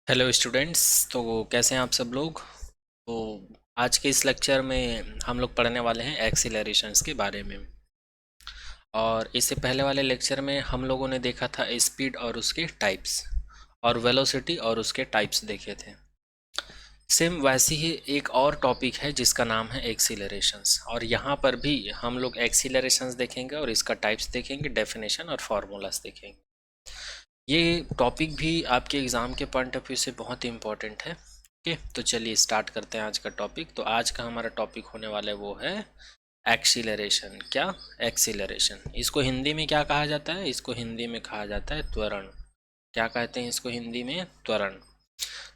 Hello students. तो कैसे हैं आप सब लोग। तो आज के इस लेक्चर में हम लोग पढ़ने वाले हैं एक्सीलरेशंस के बारे में। और इससे पहले वाले लेक्चर में हम लोगों ने देखा था स्पीड और उसके टाइप्स, और वेलोसिटी और उसके टाइप्स देखे थे। सेम वैसी ही एक और टॉपिक है जिसका नाम है एक्सीलरेशंस, और यहाँ पर भी हम लोग एक्सीलरेशंस देखेंगे और इसका टाइप्स देखेंगे, डेफिनेशन और फार्मूलाज देखेंगे। ये टॉपिक भी आपके एग्ज़ाम के पॉइंट ऑफ व्यू से बहुत इंपॉर्टेंट है। ओके, तो चलिए स्टार्ट करते हैं आज का टॉपिक। तो आज का हमारा टॉपिक होने वाला है वो है एक्सीलरेशन। क्या? एक्सीलरेशन। इसको हिंदी में क्या कहा जाता है? इसको हिंदी में कहा जाता है त्वरण। क्या कहते हैं इसको हिंदी में? त्वरण।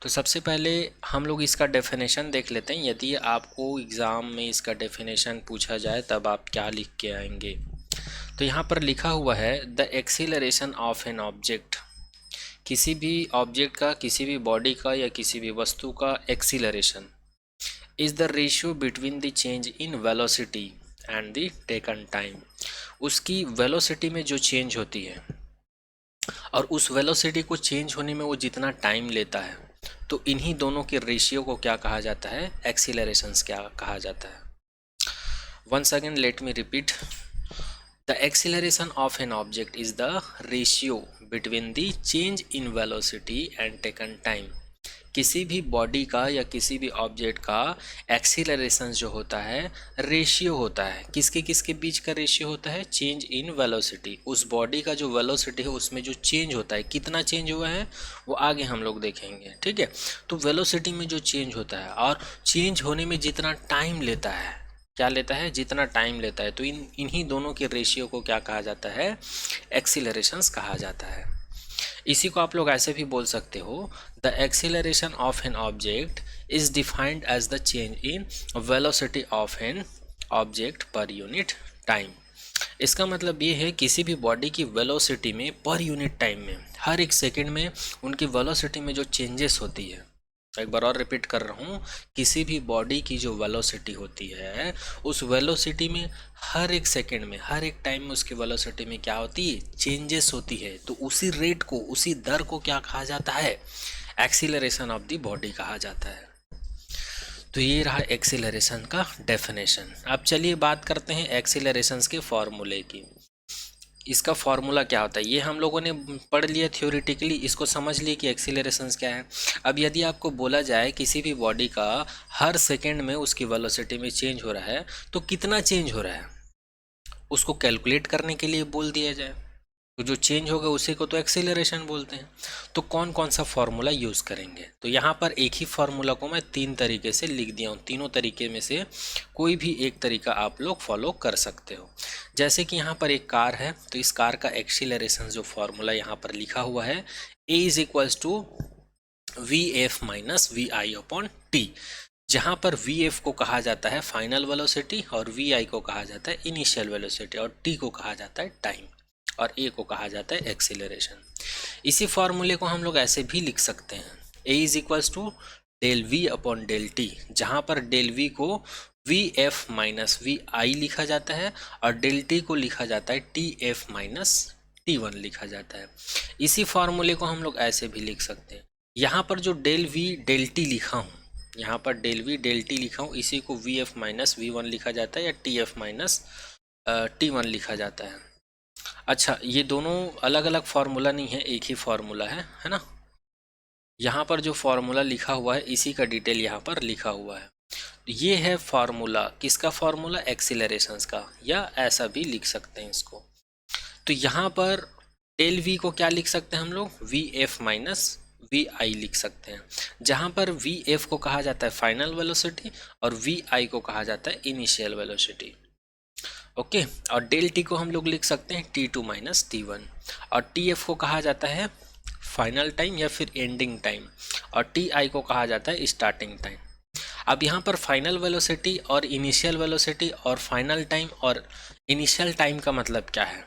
तो सबसे पहले हम लोग इसका डेफिनेशन देख लेते हैं। यदि आपको एग्ज़ाम में इसका डेफिनेशन पूछा जाए तब आप क्या लिख के आएंगे। तो यहाँ पर लिखा हुआ है the acceleration of an object. किसी भी ऑब्जेक्ट का, किसी भी बॉडी का या किसी भी वस्तु का acceleration is the ratio between the change in velocity and the taken time. उसकी वेलोसिटी में जो चेंज होती है और उस वेलोसिटी को चेंज होने में वो जितना टाइम लेता है, तो इन्हीं दोनों के रेशियो को क्या कहा जाता है? एक्सीलरेशंस क्या कहा जाता है। Once again let me repeat, the acceleration of an object is the ratio between the change in velocity and taken time. किसी भी बॉडी का या किसी भी ऑब्जेक्ट का एक्सीलरेशन जो होता है, रेशियो होता है। किसके किसके बीच का रेशियो होता है? Change in velocity. उस बॉडी का जो वेलोसिटी है उसमें जो चेंज होता है, कितना चेंज हुआ है वो आगे हम लोग देखेंगे। ठीक है, तो वेलोसिटी में जो चेंज होता है और चेंज होने में जितना टाइम लेता है, क्या लेता है? जितना टाइम लेता है, तो इन्हीं दोनों के रेशियो को क्या कहा जाता है? एक्सीलरेशंस कहा जाता है। इसी को आप लोग ऐसे भी बोल सकते हो, the acceleration of an object is defined as the change in velocity of an object per unit time. इसका मतलब ये है किसी भी बॉडी की वेलोसिटी में पर यूनिट टाइम में, हर एक सेकंड में उनकी वेलोसिटी में जो चेंजेस होती है। एक बार और रिपीट कर रहा हूँ, किसी भी बॉडी की जो वेलोसिटी होती है उस वेलोसिटी में हर एक सेकंड में, हर एक टाइम में उसकी वेलोसिटी में क्या होती है? चेंजेस होती है। तो उसी रेट को, उसी दर को क्या कहा जाता है? एक्सीलरेशन ऑफ द बॉडी कहा जाता है। तो ये रहा एक्सीलरेशन का डेफिनेशन। अब चलिए बात करते हैं एक्सीलरेशंस के फॉर्मूले की। इसका फॉर्मूला क्या होता है ये हम लोगों ने पढ़ लिया थ्योरेटिकली, इसको समझ लिए कि एक्सीलरेशंस क्या है। अब यदि आपको बोला जाए किसी भी बॉडी का हर सेकंड में उसकी वेलोसिटी में चेंज हो रहा है, तो कितना चेंज हो रहा है उसको कैलकुलेट करने के लिए बोल दिया जाए, तो जो चेंज होगा उसी को तो एक्सीलरेशन बोलते हैं। तो कौन कौन सा फॉर्मूला यूज़ करेंगे? तो यहाँ पर एक ही फॉर्मूला को मैं तीन तरीके से लिख दिया हूँ। तीनों तरीके में से कोई भी एक तरीका आप लोग फॉलो कर सकते हो। जैसे कि यहाँ पर एक कार है, तो इस कार का एक्सीलरेशन जो फॉर्मूला यहाँ पर लिखा हुआ है, A is equals to V F minus V I upon T. जहाँ पर वी एफ को कहा जाता है फाइनल वेलोसिटी, और वी आई को कहा जाता है इनिशियल वेलोसिटी, और टी को कहा जाता है टाइम, और ए को कहा जाता है एक्सीलरेशन। इसी फॉर्मूले को हम लोग ऐसे भी लिख सकते हैं, A is equals to del V upon del T, जहाँ पर डेल वी को V F minus V I लिखा जाता है और डेल टी को लिखा जाता है T F minus T one लिखा जाता है। इसी फॉर्मूले को हम लोग ऐसे भी लिख सकते हैं, यहाँ पर जो डेल वी डेल टी लिखा हूँ, यहाँ पर डेल वी डेल टी लिखा हूँ, इसी को V F minus V one लिखा जाता है या T F minus T one लिखा जाता है। अच्छा, ये दोनों अलग अलग फार्मूला नहीं है, एक ही फार्मूला है ना। यहाँ पर जो फार्मूला लिखा हुआ है इसी का डिटेल यहाँ पर लिखा हुआ है। ये है फार्मूला, किसका फार्मूला? एक्सीलरेशंस का, या ऐसा भी लिख सकते हैं इसको। तो यहाँ पर डेल वी को क्या लिख सकते हैं हम लोग? वी एफ माइनस वी आई लिख सकते हैं, जहाँ पर वी एफ को कहा जाता है फाइनल वेलोसिटी और वी आई को कहा जाता है इनिशियल वेलोसिटी। ओके, और डेल टी को हम लोग लिख सकते हैं T two minus T one, और टी एफ को कहा जाता है फाइनल टाइम या फिर एंडिंग टाइम, और टी आई को कहा जाता है स्टार्टिंग टाइम। अब यहाँ पर फाइनल वेलोसिटी और इनिशियल वेलोसिटी और फाइनल टाइम और इनिशियल टाइम का मतलब क्या है?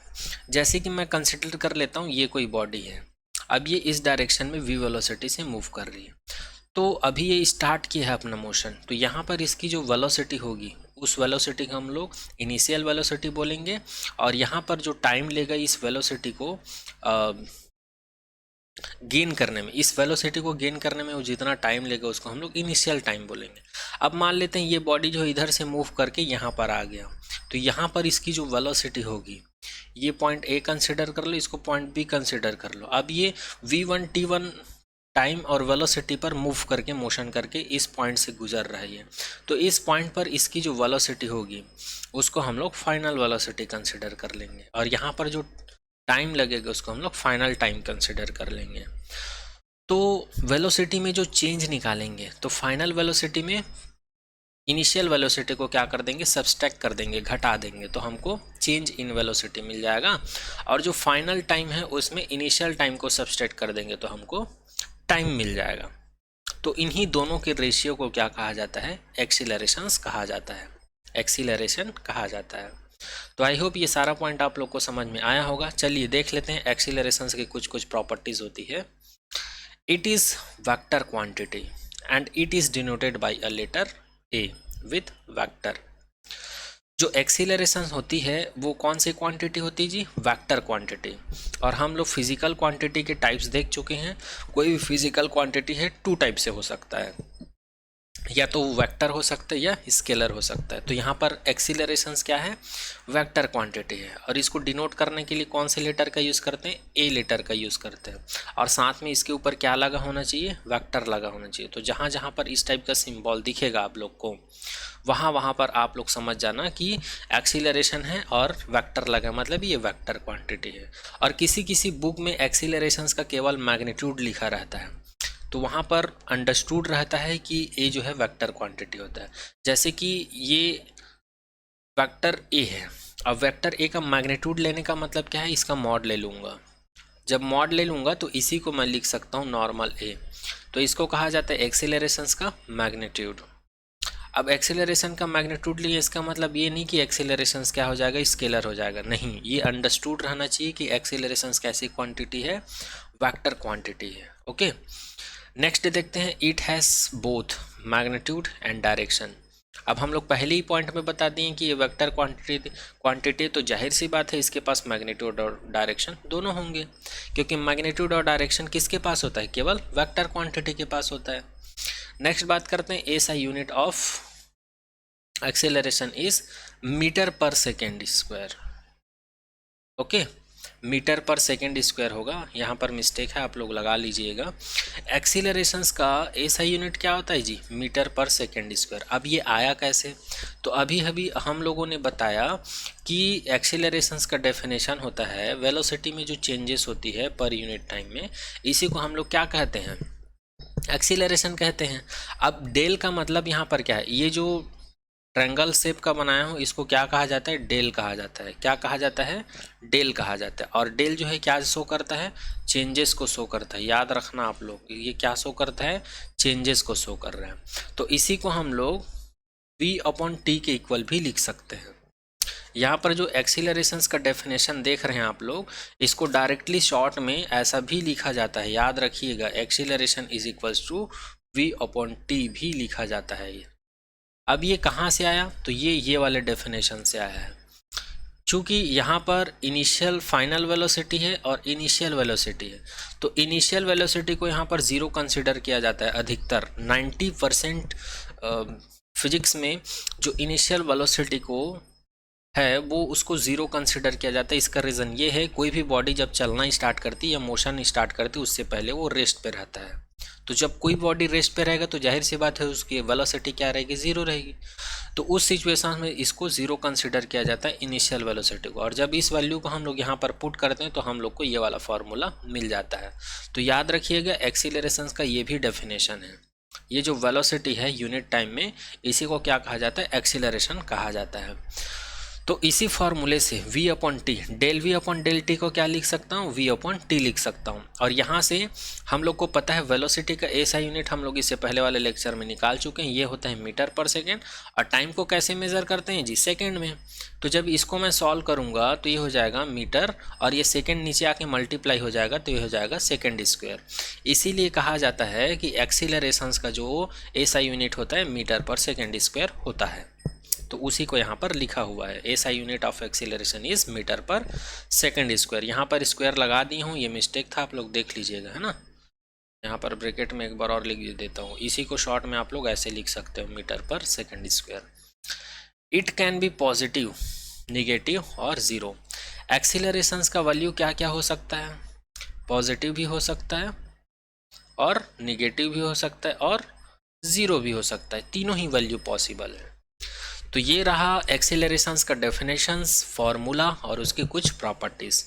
जैसे कि मैं कंसिडर कर लेता हूँ ये कोई बॉडी है, अब ये इस डायरेक्शन में वी वेलोसिटी से मूव कर रही है, तो अभी ये स्टार्ट किया है अपना मोशन, तो यहाँ पर इसकी जो वेलोसिटी होगी उस वेलोसिटी को हम लोग इनिशियल वेलोसिटी बोलेंगे, और यहाँ पर जो टाइम लेगा इस वेलोसिटी को गेन करने में, इस वेलोसिटी को गेन करने में वो जितना टाइम लेगा उसको हम लोग इनिशियल टाइम बोलेंगे। अब मान लेते हैं ये बॉडी जो इधर से मूव करके यहाँ पर आ गया, तो यहाँ पर इसकी जो वेलोसिटी होगी, ये पॉइंट ए कंसिडर कर लो, इसको पॉइंट बी कंसिडर कर लो। अब ये v1 t1 टाइम और वेलोसिटी पर मूव करके, मोशन करके इस पॉइंट से गुजर रही है, तो इस पॉइंट पर इसकी जो वेलोसिटी होगी उसको हम लोग फाइनल वेलोसिटी कंसिडर कर लेंगे, और यहाँ पर जो टाइम लगेगा उसको हम लोग फाइनल टाइम कंसिडर कर लेंगे। तो वेलोसिटी में जो चेंज निकालेंगे, तो फाइनल वेलोसिटी में इनिशियल वेलोसिटी को क्या कर देंगे, सब्सट्रैक्ट कर देंगे, घटा देंगे, तो हमको चेंज इन वेलोसिटी मिल जाएगा। और जो फाइनल टाइम है उसमें इनिशियल टाइम को सब्सट्रैक्ट कर देंगे तो हमको टाइम मिल जाएगा। तो इन्हीं दोनों के रेशियो को क्या कहा जाता है, एक्सीलरेशंस कहा जाता है, एक्सीलरेशन कहा जाता है। तो आई होप ये सारा पॉइंट आप लोग को समझ में आया होगा। चलिए देख लेते हैं एक्सीलरेशंस की कुछ कुछ प्रॉपर्टीज होती है। It is vector quantity and it is denoted by a letter A with vector. जो एक्सीलरेशन होती है वो कौन सी क्वांटिटी होती है जी, वेक्टर क्वांटिटी। और हम लोग फिजिकल क्वांटिटी के टाइप्स देख चुके हैं। कोई भी फिजिकल क्वांटिटी है टू टाइप से हो सकता है, या तो वेक्टर हो सकता है या स्केलर हो सकता है। तो यहाँ पर एक्सीलरेशंस क्या है, वेक्टर क्वांटिटी है, और इसको डिनोट करने के लिए कौन से लेटर का यूज़ करते हैं, ए लेटर का यूज़ करते हैं, और साथ में इसके ऊपर क्या लगा होना चाहिए, वेक्टर लगा होना चाहिए। तो जहाँ जहाँ पर इस टाइप का सिंबल दिखेगा आप लोग को, वहाँ वहाँ पर आप लोग समझ जाना कि एक्सीलरेशन है और वेक्टर लगा, मतलब ये वेक्टर क्वांटिटी है। और किसी किसी बुक में एक्सीलरेशंस का केवल मैग्नीट्यूड लिखा रहता है, तो वहाँ पर अंडरस्टूड रहता है कि ए जो है वेक्टर क्वांटिटी होता है। जैसे कि ये वेक्टर ए है, अब वेक्टर ए का मैग्नीट्यूड लेने का मतलब क्या है, इसका मॉड ले लूँगा। जब मॉड ले लूँगा तो इसी को मैं लिख सकता हूँ नॉर्मल ए, तो इसको कहा जाता है एक्सीलरेशंस का मैग्नीट्यूड। अब एक्सीलरेशन का मैग्नीट्यूड लिए इसका मतलब ये नहीं कि एक्सीलरेशंस क्या हो जाएगा, स्केलर हो जाएगा, नहीं, ये अंडरस्टूड रहना चाहिए कि एक्सीलरेशंस कैसी क्वांटिटी है, वेक्टर क्वांटिटी है। ओके, नेक्स्ट देखते हैं, it has both magnitude and direction. अब हम लोग पहले ही पॉइंट में बता दिए कि ये वेक्टर क्वांटिटी, तो जाहिर सी बात है इसके पास मैग्नीट्यूड और डायरेक्शन दोनों होंगे, क्योंकि मैग्नीट्यूड और डायरेक्शन किसके पास होता है, केवल वेक्टर क्वांटिटी के पास होता है। नेक्स्ट बात करते हैं, S I unit of acceleration is metre per second square. Okay, metre per second square होगा, यहाँ पर मिस्टेक है, आप लोग लगा लीजिएगा। एक्सीलरेशंस का एसआई यूनिट क्या होता है जी, मीटर पर सेकेंड स्क्वायर। अब ये आया कैसे, तो अभी अभी हम लोगों ने बताया कि एक्सीलरेशंस का डेफिनेशन होता है वेलोसिटी में जो चेंजेस होती है पर यूनिट टाइम में, इसी को हम लोग क्या कहते हैं, एक्सीलरेशन कहते हैं। अब डेल का मतलब यहाँ पर क्या है, ये जो ट्रायंगल शेप का बनाया हूँ इसको क्या कहा जाता है, डेल कहा जाता है। क्या कहा जाता है, डेल कहा जाता है। और डेल जो है क्या शो करता है, चेंजेस को शो करता है। याद रखना आप लोग, ये क्या शो करता है, चेंजेस को शो कर रहा है। तो इसी को हम लोग v/t के इक्वल भी लिख सकते हैं। यहाँ पर जो एक्सीलरेशंस का डेफिनेशन देख रहे हैं आप लोग, इसको डायरेक्टली शॉर्ट में ऐसा भी लिखा जाता है, याद रखिएगा, acceleration is equals to v/t भी लिखा जाता है ये। अब ये कहाँ से आया, तो ये वाले डेफिनेशन से आया है। चूँकि यहाँ पर इनिशियल फाइनल वेलोसिटी है और इनिशियल वेलोसिटी है, तो इनिशियल वेलोसिटी को यहाँ पर ज़ीरो कंसिडर किया जाता है। अधिकतर 90% फिजिक्स में जो इनिशियल वेलोसिटी को है वो उसको ज़ीरो कंसिडर किया जाता है। इसका रीज़न ये है, कोई भी बॉडी जब चलना स्टार्ट करती है या मोशन स्टार्ट करती है उससे पहले वो रेस्ट पे रहता है। तो जब कोई बॉडी रेस्ट पे रहेगा तो जाहिर सी बात है उसकी वेलोसिटी क्या रहेगी, ज़ीरो रहेगी। तो उस सिचुएशन में इसको ज़ीरो कंसिडर किया जाता है इनिशियल वेलोसिटी को। और जब इस वैल्यू को हम लोग यहाँ पर पुट करते हैं तो हम लोग को ये वाला फार्मूला मिल जाता है। तो याद रखिएगा एक्सीलरेशंस का ये भी डेफिनेशन है। ये जो वेलोसिटी है यूनिट टाइम में, इसी को क्या कहा जाता है, एक्सीलरेशन कहा जाता है। तो इसी फार्मूले से v/t, डेल v/डेल t को क्या लिख सकता हूँ, v/t लिख सकता हूँ। और यहाँ से हम लोग को पता है वेलोसिटी का एसआई यूनिट हम लोग इससे पहले वाले लेक्चर में निकाल चुके हैं, ये होता है मीटर पर सेकेंड। और टाइम को कैसे मेज़र करते हैं जी, सेकेंड में। तो जब इसको मैं सॉल्व करूँगा तो ये हो जाएगा मीटर, और ये सेकेंड नीचे आके मल्टीप्लाई हो जाएगा तो ये हो जाएगा सेकेंड स्क्वायर। इसीलिए कहा जाता है कि एक्सीलरेशंस का जो एसआई यूनिट होता है मीटर पर सेकेंड स्क्वायर होता है। तो उसी को यहाँ पर लिखा हुआ है, SI unit of acceleration is metre per second square. यहाँ पर स्क्वायर लगा दी हूँ, ये मिस्टेक था, आप लोग देख लीजिएगा, है ना। यहाँ पर ब्रैकेट में एक बार और लिख देता हूँ, इसी को शॉर्ट में आप लोग ऐसे लिख सकते हो, metre per second square. It can be positive, negative और ज़ीरो। एक्सीलरेशंस का वैल्यू क्या क्या हो सकता है, पॉजिटिव भी हो सकता है और निगेटिव भी हो सकता है और ज़ीरो भी हो सकता है, तीनों ही वैल्यू पॉसिबल है। तो ये रहा एक्सीलरेशंस का डेफिनेशंस, फॉर्मूला और उसकी कुछ प्रॉपर्टीज़।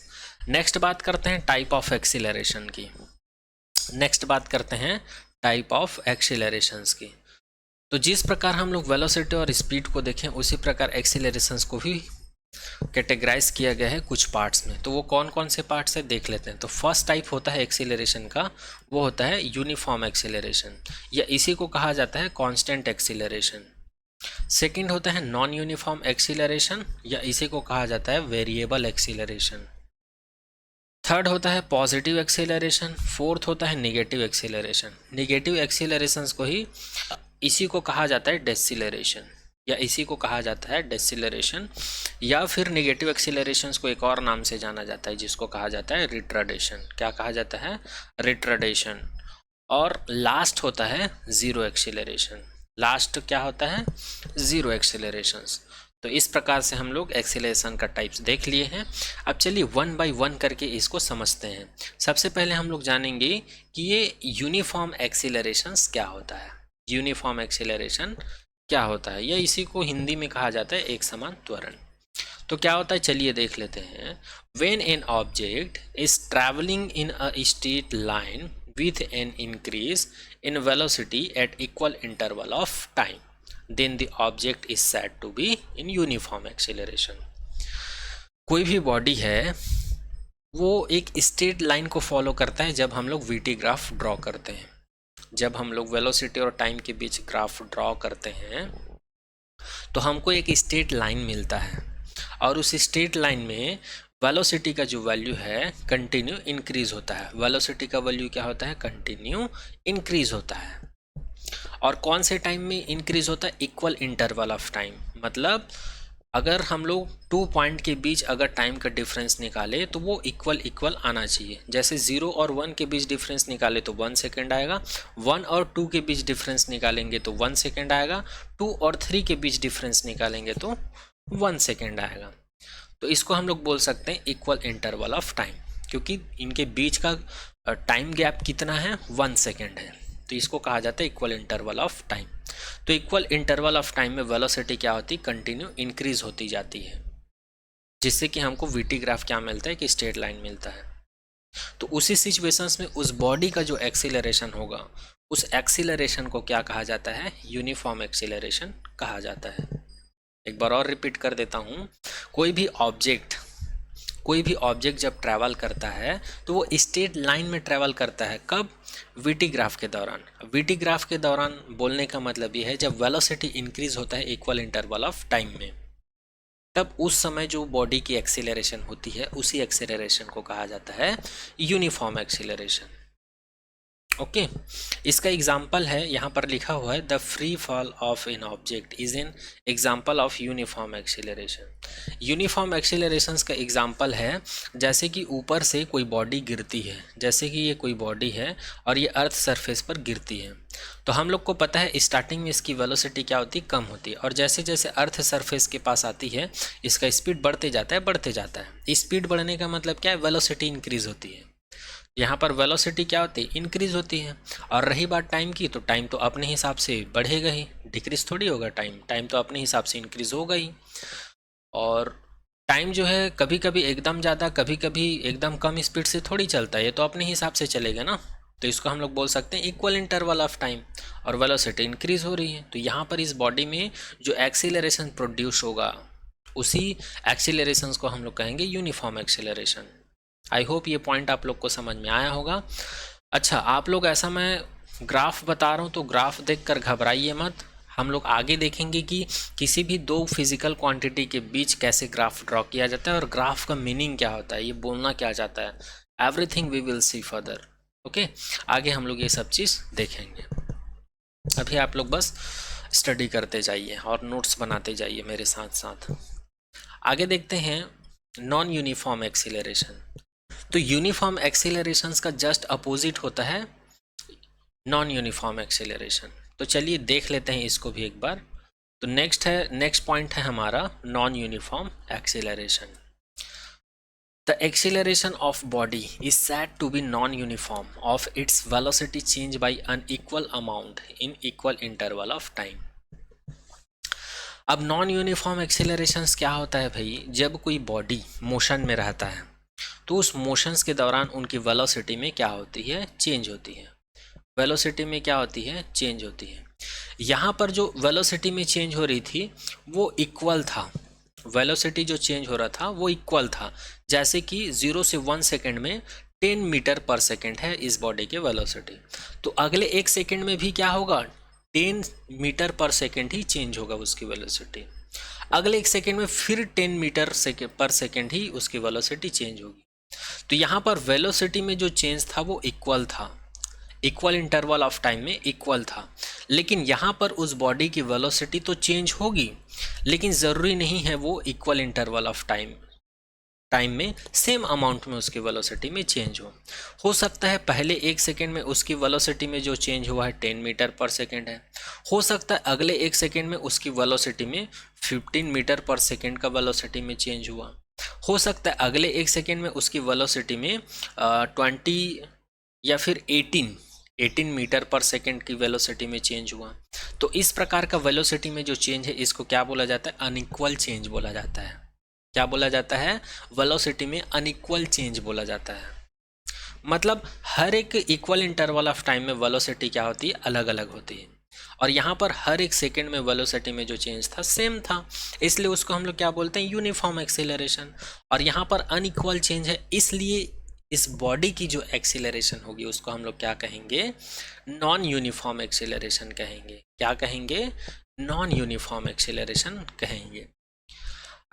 नेक्स्ट बात करते हैं टाइप ऑफ एक्सीलरेशन की। नेक्स्ट बात करते हैं टाइप ऑफ एक्सीलरेशंस की। तो जिस प्रकार हम लोग वेलोसिटी और स्पीड को देखें, उसी प्रकार एक्सीलरेशंस को भी कैटेगराइज किया गया है कुछ पार्ट्स में। तो वो कौन कौन से पार्ट्स है देख लेते हैं। तो फर्स्ट टाइप होता है एक्सीलरेशन का, वो होता है यूनिफॉर्म एक्सीलरेशन, या इसी को कहा जाता है कांस्टेंट एक्सीलरेशन। सेकंड होता है नॉन यूनिफॉर्म एक्सीलरेशन, या इसी को कहा जाता है वेरिएबल एक्सीलरेशन। थर्ड होता है पॉजिटिव एक्सीलरेशन। फोर्थ होता है नेगेटिव एक्सीलरेशन। नेगेटिव एक्सीलरेशंस को ही इसी को कहा जाता है डेसिलरेशन, या इसी को कहा जाता है डेसिलरेशन, या फिर नेगेटिव एक्सीलरेशंस को एक और नाम से जाना जाता है जिसको कहा जाता है रिट्राडेशन। क्या कहा जाता है, रिट्राडेशन। और लास्ट होता है ज़ीरो एक्सीलरेशन। लास्ट क्या होता है, ज़ीरो एक्सीलरेशंस। तो इस प्रकार से हम लोग एक्सीलरेशन का टाइप्स देख लिए हैं। अब चलिए वन बाय वन करके इसको समझते हैं। सबसे पहले हम लोग जानेंगे कि ये यूनिफॉर्म एक्सीलरेशंस क्या होता है। यूनिफॉर्म एक्सीलरेशन क्या होता है, या इसी को हिंदी में कहा जाता है एक समान त्वरण। तो क्या होता है चलिए देख लेते हैं। When an object is travelling in a straight line with an increase in velocity at equal interval of time, then the object is said to be in uniform acceleration. कोई भी बॉडी है वो एक स्ट्रेट लाइन को follow करता है जब हम लोग वीटी ग्राफ ड्रॉ करते हैं। जब हम लोग वेलोसिटी और टाइम के बीच ग्राफ ड्रॉ करते हैं तो हमको एक स्ट्रेट लाइन मिलता है, और उस स्ट्रेट लाइन में वेलोसिटी का जो वैल्यू है कंटिन्यू इंक्रीज होता है। वेलोसिटी का वैल्यू क्या होता है, कंटिन्यू इंक्रीज होता है। और कौन से टाइम में इंक्रीज होता है, इक्वल इंटरवल ऑफ टाइम। मतलब अगर हम लोग 2 पॉइंट के बीच अगर टाइम का डिफरेंस निकाले तो वो इक्वल आना चाहिए। जैसे 0 और 1 के बीच डिफरेंस निकाले तो 1 सेकेंड आएगा, 1 और 2 के बीच डिफरेंस निकालेंगे तो 1 सेकेंड आएगा, 2 और 3 के बीच डिफरेंस निकालेंगे तो 1 सेकेंड आएगा। तो इसको हम लोग बोल सकते हैं इक्वल इंटरवल ऑफ टाइम, क्योंकि इनके बीच का टाइम गैप कितना है, 1 सेकेंड है। तो इसको कहा जाता है इक्वल इंटरवल ऑफ टाइम। तो इक्वल इंटरवल ऑफ टाइम में वेलोसिटी क्या होती है, कंटिन्यू इंक्रीज होती जाती है, जिससे कि हमको वीटी ग्राफ क्या मिलता है कि स्ट्रेट लाइन मिलता है। तो उसी सिचुएशंस में उस बॉडी का जो एक्सीलरेशन होगा, उस एक्सीलरेशन को क्या कहा जाता है, यूनिफॉर्म एक्सीलरेशन कहा जाता है। एक बार और रिपीट कर देता हूँ। कोई भी ऑब्जेक्ट जब ट्रैवल करता है तो वो स्ट्रेट लाइन में ट्रैवल करता है। कब, वीटी ग्राफ के दौरान। वीटी ग्राफ के दौरान बोलने का मतलब ये है जब वेलोसिटी इंक्रीज होता है इक्वल इंटरवल ऑफ टाइम में, तब उस समय जो बॉडी की एक्सीलरेशन होती है उसी एक्सीलरेशन को कहा जाता है यूनिफॉर्म एक्सीलरेशन। ओके, इसका एग्जाम्पल है, यहाँ पर लिखा हुआ है the free fall of an object is an example of uniform acceleration. Uniform accelerations का एग्जाम्पल है जैसे कि ऊपर से कोई बॉडी गिरती है, जैसे कि ये कोई बॉडी है और ये अर्थ सरफेस पर गिरती है। तो हम लोग को पता है स्टार्टिंग में इसकी वेलोसिटी क्या होती है, कम होती है, और जैसे जैसे अर्थ सरफेस के पास आती है इसका स्पीड बढ़ते जाता है। स्पीड बढ़ने का मतलब क्या है, वेलोसिटी इंक्रीज होती है। यहाँ पर वेलोसिटी क्या होती है, इंक्रीज होती है। और रही बात टाइम की, तो टाइम तो अपने हिसाब से बढ़ेगा ही, डिक्रीज थोड़ी होगा। टाइम तो अपने हिसाब से इंक्रीज होगा ही। और टाइम जो है कभी कभी एकदम ज़्यादा, कभी कभी एकदम कम स्पीड से थोड़ी चलता है, ये तो अपने हिसाब से चलेगा ना। तो इसको हम लोग बोल सकते हैं इक्वल इंटरवल ऑफ टाइम, और वेलोसिटी इंक्रीज हो रही है। तो यहाँ पर इस बॉडी में जो एक्सीलरेशन प्रोड्यूस होगा उसी एक्सीलरेशन को हम लोग कहेंगे यूनिफॉर्म एक्सीलरेशन। आई होप ये पॉइंट आप लोग को समझ में आया होगा। अच्छा, आप लोग ऐसा मैं ग्राफ बता रहा हूँ तो ग्राफ देखकर घबराइए मत। हम लोग आगे देखेंगे कि किसी भी दो फिजिकल क्वांटिटी के बीच कैसे ग्राफ ड्रॉ किया जाता है और ग्राफ का मीनिंग क्या होता है, ये बोलना क्या चाहता है। Everything we will see further. Okay, आगे हम लोग ये सब चीज़ देखेंगे। अभी आप लोग बस स्टडी करते जाइए और नोट्स बनाते जाइए मेरे साथ साथ। आगे देखते हैं नॉन यूनिफॉर्म एक्सीलरेशन। तो यूनिफॉर्म एक्सीलरेशंस का जस्ट अपोजिट होता है नॉन यूनिफॉर्म एक्सीलरेशन। तो चलिए देख लेते हैं इसको भी एक बार। तो नेक्स्ट पॉइंट है हमारा non uniform acceleration. The acceleration of body is said to be non-uniform of its velocity change by unequal amount in equal interval of time। अब नॉन यूनिफॉर्म एक्सीलरेशंस क्या होता है भाई, जब कोई बॉडी मोशन में रहता है तो उस मोशंस के दौरान उनकी वेलोसिटी में क्या होती है, चेंज होती है। वेलोसिटी में क्या होती है, चेंज होती है। यहाँ पर जो वेलोसिटी में चेंज हो रही थी वो इक्वल था, वेलोसिटी जो चेंज हो रहा था वो इक्वल था। जैसे कि 0 से 1 सेकेंड में 10 मीटर पर सेकेंड है इस बॉडी के वेलोसिटी, तो अगले 1 सेकेंड में भी क्या होगा, 10 मीटर पर सेकेंड ही चेंज होगा उसकी वेलोसिटी। अगले 1 सेकेंड में फिर 10 मीटर पर सेकेंड ही उसकी वेलोसिटी चेंज होगी। तो यहाँ पर वेलोसिटी में जो चेंज था वो इक्वल था, इक्वल इंटरवल ऑफ टाइम में इक्वल था। लेकिन यहाँ पर उस बॉडी की वेलोसिटी तो चेंज होगी, लेकिन ज़रूरी नहीं है वो इक्वल इंटरवल ऑफ टाइम में सेम अमाउंट में उसकी वेलोसिटी में चेंज हो सकता है पहले 1 सेकेंड में उसकी वेलोसिटी में जो चेंज हुआ है 10 मीटर पर सेकेंड है, हो सकता है अगले 1 सेकेंड में उसकी वेलोसिटी में 15 मीटर पर सेकेंड का वेलोसिटी में चेंज हुआ, हो सकता है अगले 1 सेकेंड में उसकी वेलोसिटी में 20 या फिर 18 मीटर पर सेकेंड की वेलोसिटी में चेंज हुआ। तो इस प्रकार का वेलोसिटी में जो चेंज है इसको क्या बोला जाता है, अनइक्वल चेंज बोला जाता है। क्या बोला जाता है, वेलोसिटी में अनइक्वल चेंज बोला जाता है। मतलब हर एक इक्वल इंटरवल ऑफ टाइम में वेलोसिटी क्या होती है, अलग अलग होती है। और यहाँ पर हर एक सेकेंड में वेलोसिटी में जो चेंज था सेम था, इसलिए उसको हम लोग क्या बोलते हैं, यूनिफॉर्म एक्सीलरेशन। और यहाँ पर अनइक्वल चेंज है, इसलिए इस बॉडी की जो एक्सीलरेशन होगी उसको हम लोग क्या कहेंगे, नॉन यूनिफॉर्म एक्सीलरेशन कहेंगे। क्या कहेंगे, नॉन यूनिफॉर्म एक्सीलरेशन कहेंगे।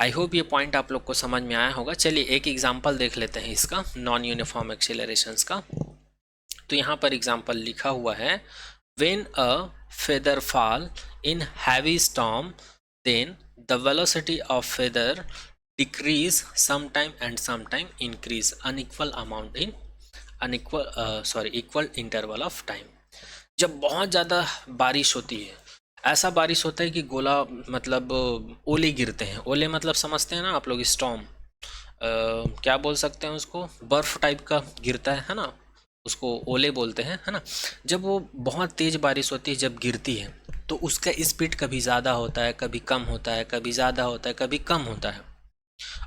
आई होप ये पॉइंट आप लोग को समझ में आया होगा। चलिए एक एग्जांपल देख लेते हैं इसका, नॉन यूनिफॉर्म एक्सीलरेशंस का। तो यहाँ पर एग्जांपल लिखा हुआ है, when a feather fall in heavy storm then the velocity of feather decrease sometime and sometime increase unequal amount in equal interval of time. जब बहुत ज़्यादा बारिश होती है, ऐसा बारिश होता है कि गोला मतलब ओले गिरते हैं, ओले मतलब समझते हैं ना आप लोग, स्टॉर्म क्या बोल सकते हैं उसको, बर्फ़ टाइप का गिरता है ना, उसको ओले बोलते हैं, है ना। जब वो बहुत तेज़ बारिश होती है, जब गिरती है तो उसका स्पीड कभी ज़्यादा होता है, कभी कम होता है, कभी ज़्यादा होता है, कभी कम होता है।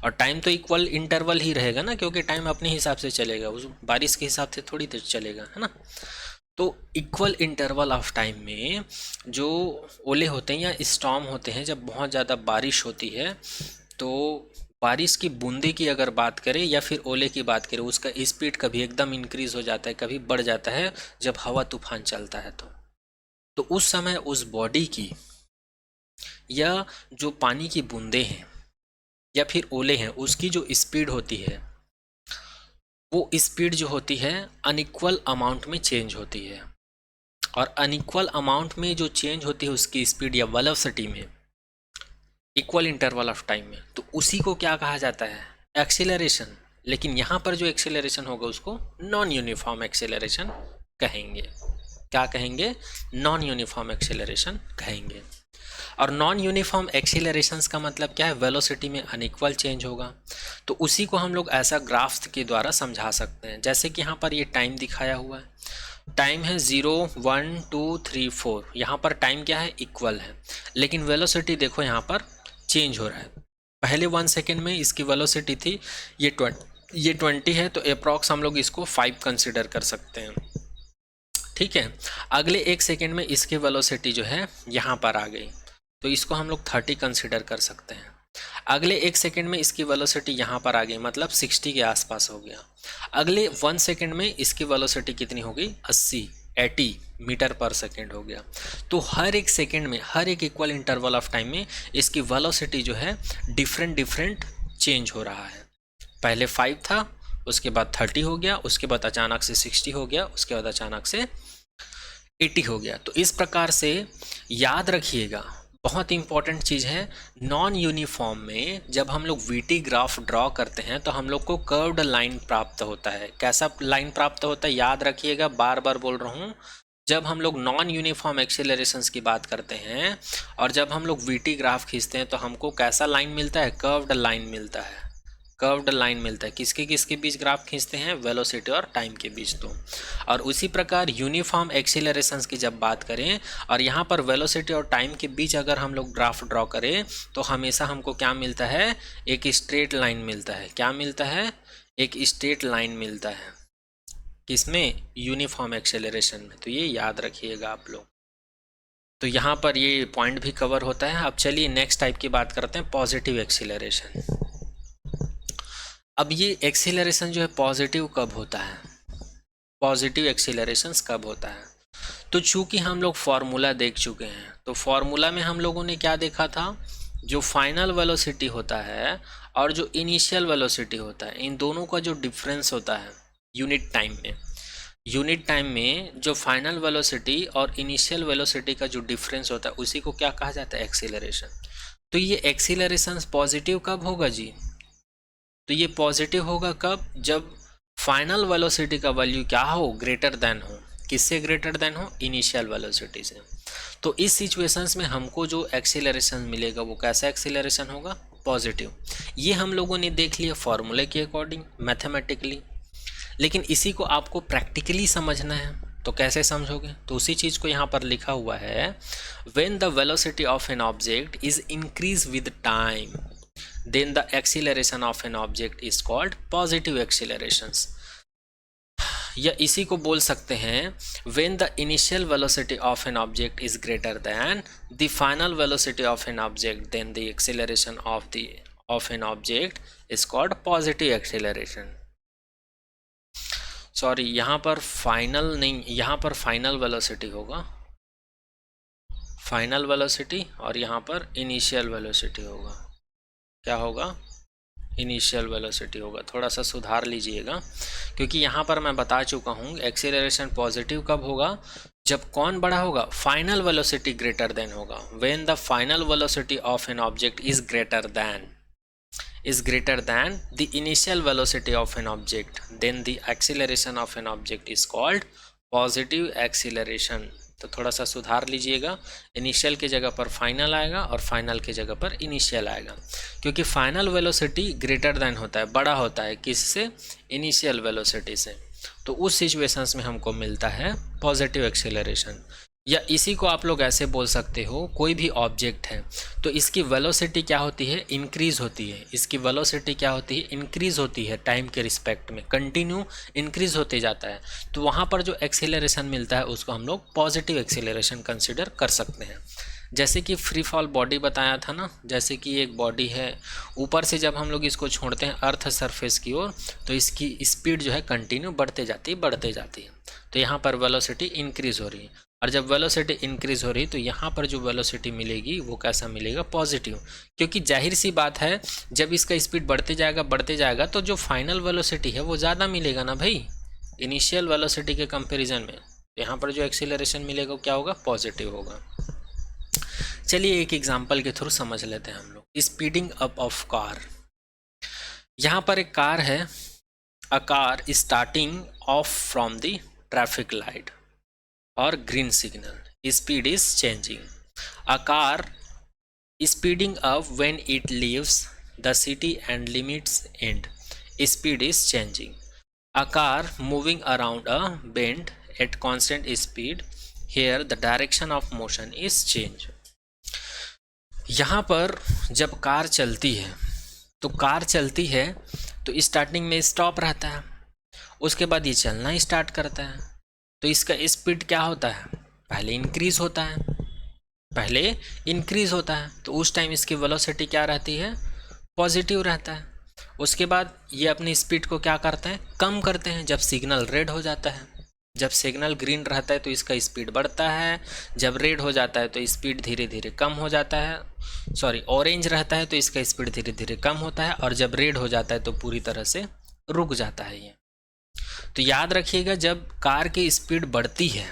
और टाइम तो इक्वल इंटरवल ही रहेगा ना, क्योंकि टाइम अपने हिसाब से चलेगा, उस बारिश के हिसाब से थोड़ी देर चलेगा, है ना। तो इक्वल इंटरवल ऑफ टाइम में जो ओले होते हैं या स्टॉर्म होते हैं, जब बहुत ज़्यादा बारिश होती है तो बारिश की बूंदे की अगर बात करें या फिर ओले की बात करें, उसका स्पीड कभी एकदम इंक्रीज़ हो जाता है, कभी बढ़ जाता है जब हवा तूफान चलता है। तो उस समय उस बॉडी की या जो पानी की बूंदे हैं या फिर ओले हैं, उसकी जो स्पीड होती है वो स्पीड जो होती है अनइक्वल अमाउंट में चेंज होती है। और अनइक्वल अमाउंट में जो चेंज होती है उसकी स्पीड या वेलोसिटी में इक्वल इंटरवल ऑफ टाइम में, तो उसी को क्या कहा जाता है, एक्सीलरेशन। लेकिन यहाँ पर जो एक्सीलरेशन होगा उसको नॉन यूनिफॉर्म एक्सीलरेशन कहेंगे। क्या कहेंगे, नॉन यूनिफॉर्म एक्सीलरेशन कहेंगे। और नॉन यूनिफॉर्म एक्सीलरेशंस का मतलब क्या है, वेलोसिटी में अनइक्वल चेंज होगा। तो उसी को हम लोग ऐसा ग्राफ्स के द्वारा समझा सकते हैं। जैसे कि यहाँ पर ये टाइम दिखाया हुआ है, टाइम है 0 1 2 3 4, यहाँ पर टाइम क्या है, इक्वल है, लेकिन वेलोसिटी देखो यहाँ पर चेंज हो रहा है। पहले 1 सेकेंड में इसकी वेलोसिटी थी ये 20 है, तो अप्रॉक्स हम लोग इसको 5 कंसिडर कर सकते हैं, ठीक है। अगले 1 सेकेंड में इसकी वेलोसिटी जो है यहाँ पर आ गई, तो इसको हम लोग 30 कंसिडर कर सकते हैं। अगले 1 सेकेंड में इसकी वेलोसिटी यहाँ पर आ गई, मतलब 60 के आसपास हो गया। अगले 1 सेकेंड में इसकी वेलोसिटी कितनी हो गई, 80 मीटर पर सेकेंड हो गया। तो हर एक सेकेंड में, हर एक इक्वल इंटरवल ऑफ टाइम में इसकी वेलोसिटी जो है डिफरेंट चेंज हो रहा है। पहले 5 था, उसके बाद 30 हो गया, उसके बाद अचानक से 60 हो गया, उसके बाद अचानक से 80 हो गया। तो इस प्रकार से याद रखिएगा, बहुत इंपॉर्टेंट चीज़ है, नॉन यूनिफॉर्म में जब हम लोग वीटी ग्राफ ड्रॉ करते हैं तो हम लोग को कर्व्ड लाइन प्राप्त होता है। कैसा लाइन प्राप्त होता है याद रखिएगा, बार बार बोल रहा हूँ। जब हम लोग नॉन यूनिफॉर्म एक्सेलरेशंस की बात करते हैं और जब हम लोग वीटी ग्राफ खींचते हैं तो हमको कैसा लाइन मिलता है, कर्व्ड लाइन मिलता है। कर्व्ड लाइन मिलता है किसके किसके बीच ग्राफ खींचते हैं, वेलोसिटी और टाइम के बीच। तो और उसी प्रकार यूनिफॉर्म एक्सीलरेशंस की जब बात करें और यहाँ पर वेलोसिटी और टाइम के बीच अगर हम लोग ग्राफ ड्रॉ करें तो हमेशा हमको क्या मिलता है, एक स्ट्रेट लाइन मिलता है। क्या मिलता है, एक स्ट्रेट लाइन मिलता है। किसमें, यूनिफॉर्म एक्सेलरेशन में। तो ये याद रखिएगा आप लोग। तो यहाँ पर ये पॉइंट भी कवर होता है। अब चलिए नेक्स्ट टाइप की बात करते हैं, पॉजिटिव एक्सीलरेशन। अब ये एक्सीलरेशन जो है पॉजिटिव कब होता है, पॉजिटिव एक्सीलरेशंस कब होता है। तो चूंकि हम लोग फॉर्मूला देख चुके हैं, तो फॉर्मूला में हम लोगों ने क्या देखा था, जो फाइनल वेलोसिटी होता है और जो इनिशियल वेलोसिटी होता है, इन दोनों का जो डिफरेंस होता है यूनिट टाइम में, यूनिट टाइम में जो फाइनल वेलोसिटी और इनिशियल वेलोसिटी का जो डिफरेंस होता है उसी को क्या कहा जाता है, एक्सीलरेशन। तो ये एक्सीलरेशन पॉजिटिव कब होगा जी, तो ये पॉजिटिव होगा कब, जब फाइनल वेलोसिटी का वैल्यू क्या हो, ग्रेटर देन हो। किससे ग्रेटर देन हो, इनिशियल वेलोसिटी से। तो इस सिचुएशंस में हमको जो एक्सीलरेशन मिलेगा वो कैसा एक्सीलरेशन होगा, पॉजिटिव। ये हम लोगों ने देख लिया फॉर्मूले के अकॉर्डिंग मैथमेटिकली, लेकिन इसी को आपको प्रैक्टिकली समझना है। तो कैसे समझोगे, तो उसी चीज़ को यहाँ पर लिखा हुआ है, when the velocity of an object is increase with time then the acceleration of an object is called positive accelerations। या इसी को बोल सकते हैं, when the initial velocity of an object is greater than the final velocity of an object then the acceleration of an object is called positive acceleration। Sorry, यहाँ पर final नहीं, यहाँ पर फाइनल वेलोसिटी होगा, फाइनल वेलोसिटी, और यहाँ पर initial velocity होगा। क्या होगा, इनिशियल वेलोसिटी होगा। थोड़ा सा सुधार लीजिएगा, क्योंकि यहाँ पर मैं बता चुका हूँ एक्सीलरेशन पॉजिटिव कब होगा, जब कौन बड़ा होगा, फाइनल वेलोसिटी ग्रेटर देन होगा। When the final velocity of an object is greater than the initial velocity of an object then the acceleration of an object is called positive acceleration. तो थोड़ा सा सुधार लीजिएगा, इनिशियल की जगह पर final आएगा और फाइनल की जगह पर इनिशियल आएगा, क्योंकि फाइनल वेलोसिटी ग्रेटर देन होता है, बड़ा होता है किससे, इनिशियल वेलोसिटी से। तो उस सिचुएशंस में हमको मिलता है पॉजिटिव एक्सीलरेशन। या इसी को आप लोग ऐसे बोल सकते हो, कोई भी ऑब्जेक्ट है तो इसकी वेलोसिटी क्या होती है, इंक्रीज होती है। इसकी वेलोसिटी क्या होती है, इंक्रीज होती है टाइम के रिस्पेक्ट में, कंटिन्यू इंक्रीज होते जाता है। तो वहाँ पर जो एक्सीलरेशन मिलता है उसको हम लोग पॉजिटिव एक्सीलरेशन कंसिडर कर सकते हैं। जैसे कि फ्री फॉल बॉडी बताया था ना, जैसे कि एक बॉडी है, ऊपर से जब हम लोग इसको छोड़ते हैं अर्थ सरफेस की ओर तो इसकी स्पीड जो है कंटिन्यू बढ़ते जाती है। तो यहाँ पर वेलोसिटी इंक्रीज हो रही है, और जब वेलोसिटी इंक्रीज हो रही तो यहाँ पर जो वेलोसिटी मिलेगी वो कैसा मिलेगा, पॉजिटिव। क्योंकि जाहिर सी बात है, जब इसका स्पीड बढ़ते जाएगा तो जो फाइनल वेलोसिटी है वो ज़्यादा मिलेगा ना भाई, इनिशियल वेलोसिटी के कंपैरिजन में। यहाँ पर जो एक्सीलरेशन मिलेगा वो क्या होगा, पॉजिटिव होगा। चलिए एक एग्जाम्पल के थ्रू समझ लेते हैं हम लोग, स्पीडिंग अप ऑफ कार। यहाँ पर एक कार है, a car starting of from the traffic light or green signal, speed is changing. A car speeding up when it leaves the city and limits end, speed is changing. A car moving around a bend at constant speed, here the direction of motion is change। यहाँ पर जब car चलती है तो starting में stop रहता है, उसके बाद ये चलना स्टार्ट करता है। तो इसका स्पीड क्या होता है, पहले इंक्रीज होता है, तो उस टाइम इसकी वेलोसिटी क्या रहती है, पॉजिटिव रहता है। उसके बाद ये अपनी स्पीड को क्या करते हैं, कम करते हैं जब सिग्नल रेड हो जाता है। जब सिग्नल ग्रीन रहता है तो इसका स्पीड बढ़ता है, जब रेड हो जाता है तो स्पीड धीरे धीरे कम हो जाता है, सॉरी ऑरेंज रहता है तो इसका स्पीड धीरे धीरे कम होता है, और जब रेड हो जाता है तो पूरी तरह से रुक जाता है ये। तो याद रखिएगा, जब कार की स्पीड बढ़ती है,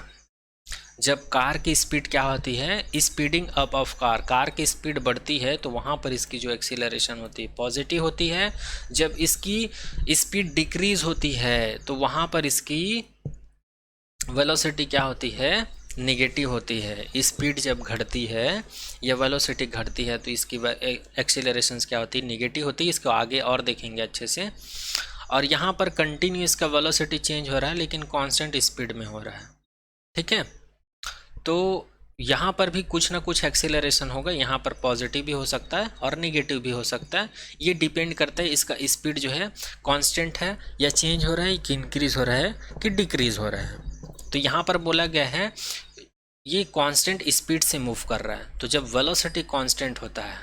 जब कार की स्पीड क्या होती है, speeding up of car, car की स्पीड बढ़ती है तो वहाँ पर इसकी जो एक्सीलरेशन होती है पॉजिटिव होती है। जब इसकी स्पीड डिक्रीज होती है तो वहाँ पर इसकी वेलोसिटी क्या होती है, निगेटिव होती है। स्पीड जब घटती है या वेलोसिटी घटती है तो इसकी एक्सीलरेशंस क्या होती है, निगेटिव होती है। इसको आगे और देखेंगे अच्छे से। और यहाँ पर कंटिन्यू इसका वेलोसिटी चेंज हो रहा है लेकिन कांस्टेंट स्पीड में हो रहा है, ठीक है। तो यहाँ पर भी कुछ ना कुछ एक्सीलरेशन होगा, यहाँ पर पॉजिटिव भी हो सकता है और नेगेटिव भी हो सकता है। ये डिपेंड करता है इसका स्पीड जो है कांस्टेंट है या चेंज हो रहा है कि इंक्रीज हो रहा है कि डिक्रीज हो रहा है। तो यहाँ पर बोला गया है ये कांस्टेंट स्पीड से मूव कर रहा है। तो जब वेलोसिटी कांस्टेंट होता है,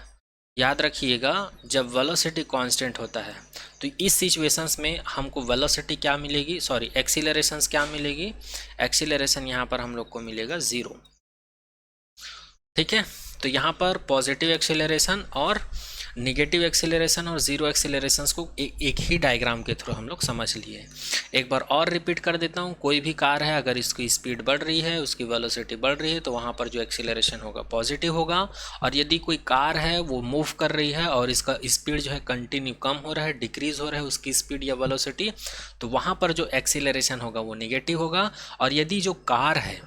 याद रखिएगा, जब वेलोसिटी कांस्टेंट होता है तो इस सिचुएशंस में हमको वेलोसिटी क्या मिलेगी, सॉरी एक्सीलरेशंस क्या मिलेगी, एक्सीलरेशन यहाँ पर हम लोग को मिलेगा 0, ठीक है। तो यहाँ पर पॉजिटिव एक्सीलरेशन और निगेटिव एक्सीलरेशन और जीरो एक्सीलरेशंस को एक ही डायग्राम के थ्रू हम लोग समझ लिए। एक बार और रिपीट कर देता हूँ, कोई भी कार है अगर इसकी स्पीड बढ़ रही है, उसकी वेलोसिटी बढ़ रही है तो वहाँ पर जो एक्सीलरेशन होगा पॉजिटिव होगा। और यदि कोई कार है वो मूव कर रही है और इसका स्पीड जो है कंटिन्यू कम हो रहा है, डिक्रीज हो रहा है उसकी स्पीड या वेलोसिटी, तो वहाँ पर जो एक्सीलरेशन होगा वो निगेटिव होगा। और यदि जो कार है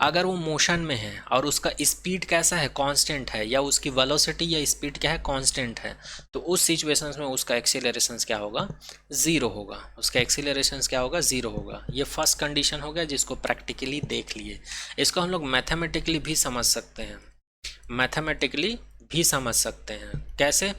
अगर वो मोशन में है और उसका स्पीड कैसा है, कांस्टेंट है, या उसकी वेलोसिटी या स्पीड क्या है, कांस्टेंट है, तो उस सिचुएशंस में उसका एक्सीलरेशन क्या होगा, 0 होगा। उसका एक्सीलरेशन क्या होगा, 0 होगा। ये फर्स्ट कंडीशन हो गया जिसको प्रैक्टिकली देख लिए। इसको हम लोग मैथमेटिकली भी समझ सकते हैं, मैथमेटिकली भी समझ सकते हैं। कैसे,